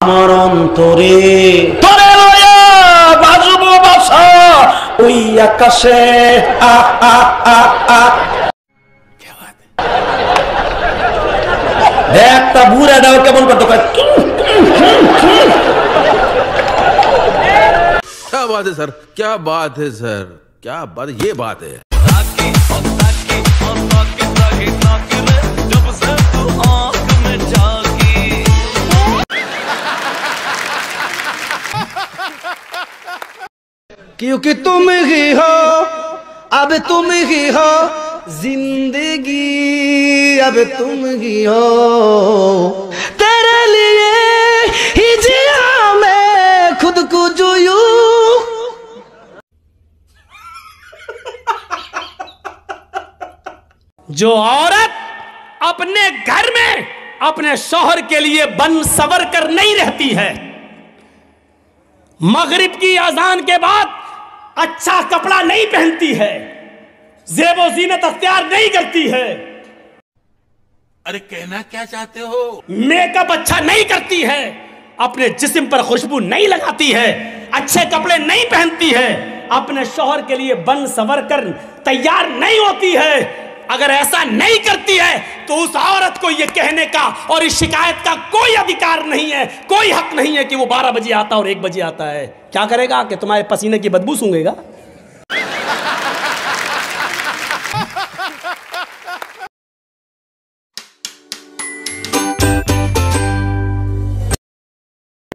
আমার অন্তরে তোরে লয়া বাজবো বাসা ওই আকাশে আ আ আ আ। একটা বুড়া দাও কেমন করতে কয় क्या बात है सर, क्या बात है सर, क्या बात, ये बात है। क्योंकि तुम ही हो, अब तुम ही हो जिंदगी, अब तुम ही हो, तेरे लिए ही जिया मैं खुद को जोयू। जो औरत अपने घर में अपने शौहर के लिए बन सवर कर नहीं रहती है, मगरिब की अजान के बाद अच्छा कपड़ा नहीं पहनती है, ज़ेबो ज़ीनत अख्तियार नहीं करती है, अरे कहना क्या चाहते हो? मेकअप अच्छा नहीं करती है, अपने जिस्म पर खुशबू नहीं लगाती है, अच्छे कपड़े नहीं पहनती है, अपने शौहर के लिए बन सवर कर तैयार नहीं होती है, अगर ऐसा नहीं करती है तो उस औरत को यह कहने का और इस शिकायत का कोई अधिकार नहीं है, कोई हक नहीं है कि वो 12 बजे आता और 1 बजे आता है। क्या करेगा कि तुम्हारे पसीने की बदबू सूंघेगा?